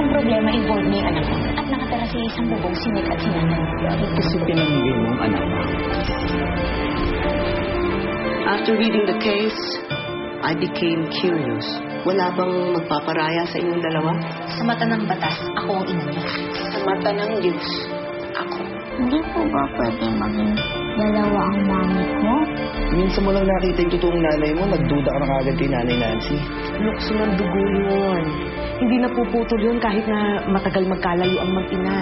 Ang problema, involved na yung anak mo at nakatala sa isang bubong si Nick at si Nanay. Bakit kasi pinamigay mo ang anak mo? After reading the case, I became curious. Wala bang magpaparaya sa inyong dalawa? Sa mata ng batas, ako ang ina niya. Sa mata ng Diyos, ako. Hindi po ba pwede maging dalawa ang mami ko? Minsan mo lang nakita yung totoong nanay mo, nagduda ka na kagad kay Nanay Nancy. Lukso ng dugo yun. Hindi napuputol yun kahit na matagal magkalayo ang mag-ina.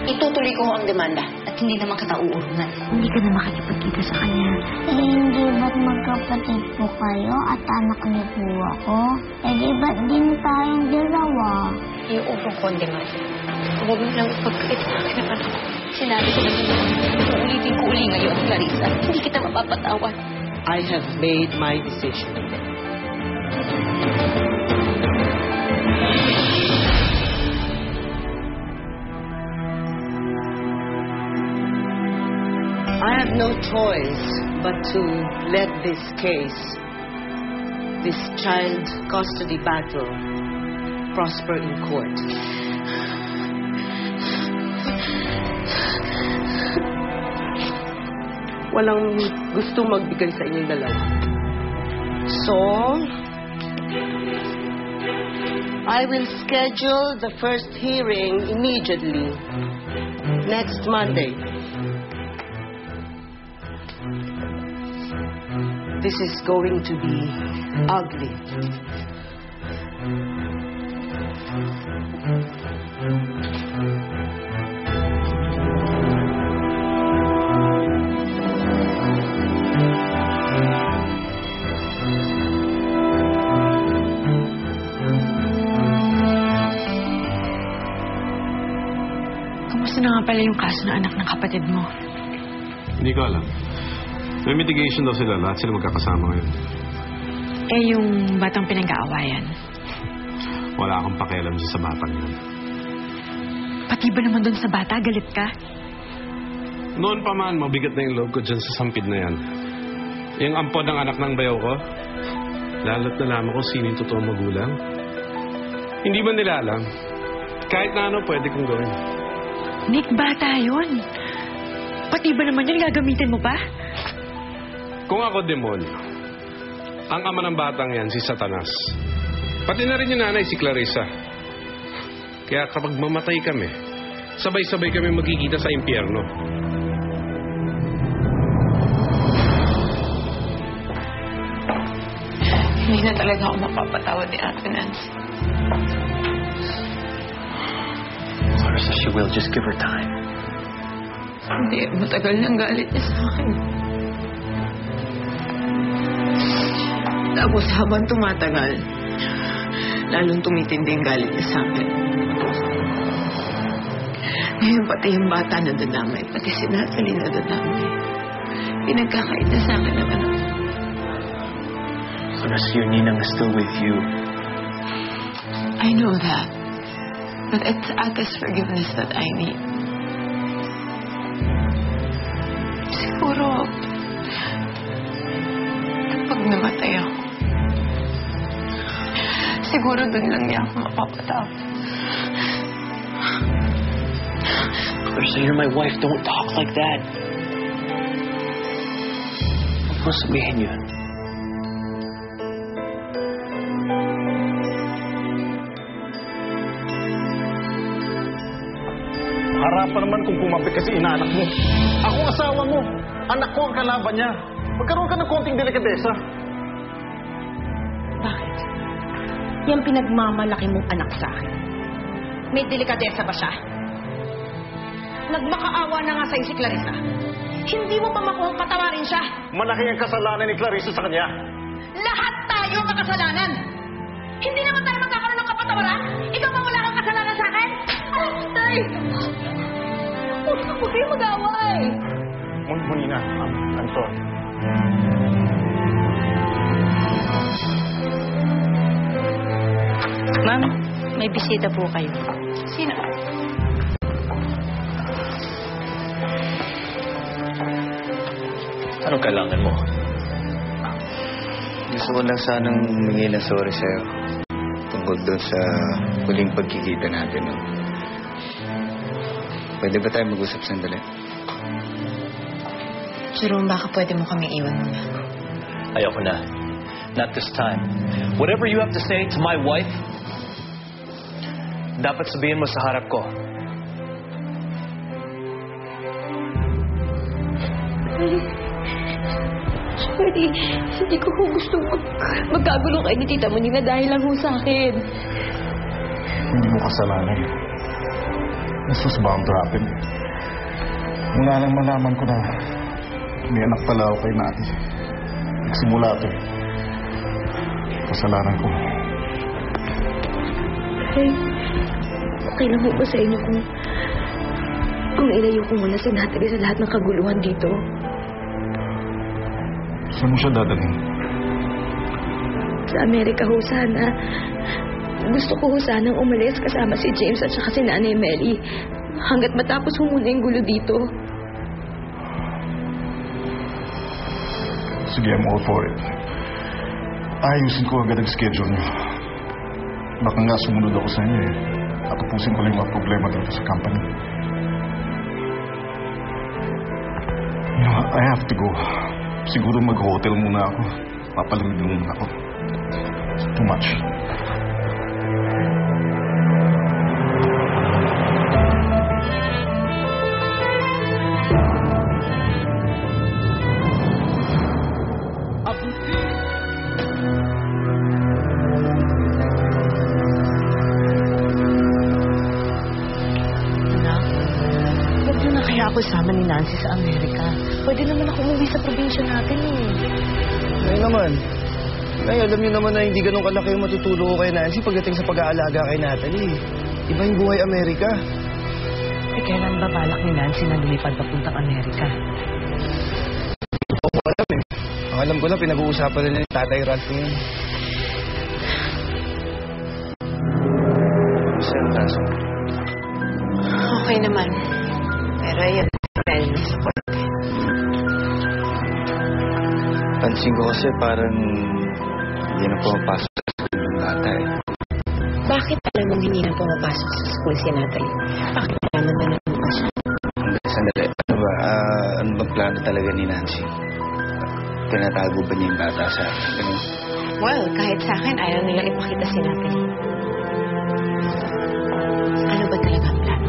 Itutuloy ko ang demanda at hindi naman kita uurungan. Hindi ka na makikipagkita sa kanya. Hindi ba't magkapatid po kayo at anak niyo po ako? Di ba't din tayong dalawa? Iuurong ko ang demanda. Huwag mo lang ipagkait sa akin ang anak ko. Sinabi ko naman na uulitin ko uli ngayon, Clarissa. Hindi kita mapapatawad. I have made my decision. I have no choice but to let this case, this child custody battle, prosper in court. Walang gusto magbigay sa inyong dalawa. So, I will schedule the first hearing immediately, next Monday. This is going to be ugly. Kamusta na nga pala yung kaso ng anak ng kapatid mo? Hindi ko alam. May mitigation daw sila. Lahat sila magkakasama ngayon. Eh, yung batang pinag-aawayan. Wala akong pakialam sa batang yun. Pati ba naman doon sa bata, galit ka? Noon pa man, mabigat na yung loob ko dyan sa sampid na yan. Yung ampon ng anak ng bayaw ko, lalo't nalaman ko sino yung totoong magulang. Hindi ba nila alam? Kahit na ano, pwede kong gawin. Nick, bata yun. Pati ba naman yun, gagamitin mo pa? Kung ako demonyo, ang ama ng batang yan, si Satanas. Pati na rin yung nanay, si Clarissa. Kaya kapag mamatay kami, sabay-sabay kami magkikita sa impyerno. Hindi na talaga ako mapapatawad ni Ate Nancy. Clarissa, she will. Just give her time. Hindi, matagal nang galit niya sa akin. Tapos habang tumatagal, lalong tumitindi ang galit niya sa akin. Ngayon pati yung bata na dadamay, pati si Natalie na dadamay. Pinagkakait na sa akin ang anak. Clarissa, your ninang is still with you. I know that. But it's Ate's forgiveness that I need. Siguro, pag namatay ako, siguro dun lang niya ako mapapatawad. Clarissa, you're my wife. Don't talk like that. Huwag mo sabihin yun. Harapan naman kung kumapit kasi inaanak mo. Ako ang asawa mo. Anak ko ang kalaban niya. Magkaroon ka ng konting delikadesa. Bakit? Yan pinagmamalaki mong anak sa akin. May delikadesa ba siya? Nagmakaawa na nga sa'yo si Clarissa. Hindi mo pa makuhang patawarin siya. Malaki ang kasalanan ni Clarissa sa kanya. Lahat tayo makasalanan. Hindi naman tayo magkakaroon ng kapatawaran. Ikaw ba wala kang kasalanan sa akin? Ay, tay! Huwag kayo mag-away. Muni na, I'm sorry. Ma'am, may bisita po kayo. Sino? Anong kailangan mo? Gusto ko lang sanang humingi ng sorry sa'yo. tungkol doon sa huling pagkikita natin. No? Pwede ba tayo mag-usap sandali? Jerome, baka pwede mo kami iwan muna. Ayoko na. Not this time. Whatever you have to say to my wife, dapat sabihin mo sa harap ko. Sorry, hindi ko gusto magkagulo kayo ni Tita Monina dahil lang ho sa akin. Hindi mo kasalanan. This was bound to happen. Mula nang malaman ko na may anak pala ako kay Nati. Nagsimula ito. Kasalanan ko. Hey, okay lang ho ba sa inyo kung ilayo ko muna si Natalie sa lahat ng kaguluhan dito? Saan mo siya dadalhin? Sa Amerika ho sana. Gusto ko ho sanang umalis kasama si James at saka si Nanay Melly. Hanggat matapos ho muna yung gulo dito. Sige, I'm all for it. Ayusin ko agad ang schedule niyo. Baka nga sumunod ako sa inyo eh. At upusin ko lang yung mga problema dito sa company. You know, I have to go. Siguro mag-hotel muna ako. Papalamig muna ako. Too much. Ako sama ni Nancy sa Amerika. Pwede naman ako umuwi sa probinsya natin eh. Nay naman. Nay, alam niyo naman na hindi ganun kalaki yung matutulong ko kay Nancy pagdating sa pag-aalaga kay Natalie. Iba yung buhay Amerika. Eh, kailan ba balak ni Nancy na lumipad papuntang Amerika? Hindi ko alam eh. Ang alam ko lang, pinag-uusapan nila yung Tatay Ralph ngayon. Saan kaso? Okay naman. Pero yun, friends. Pansin ko kasi parang hindi na pumapasok sa school ng bata eh. Bakit alam mong hindi na pumapasok sa school si Natalie? Bakit naman na naman ba siya? Sandali, ano ba? Ano bang plano talaga ni Nancy? Tinatago ba niya yung bata sa akin? Well, kahit sa akin, ayaw nila ipakita si Natalie. Ano ba talaga ang plano?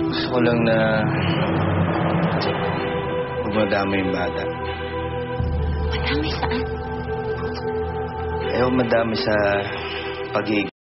Gusto ko lang na huwag madama yung bata. Madami saan? Ayaw madami sa pag-iig.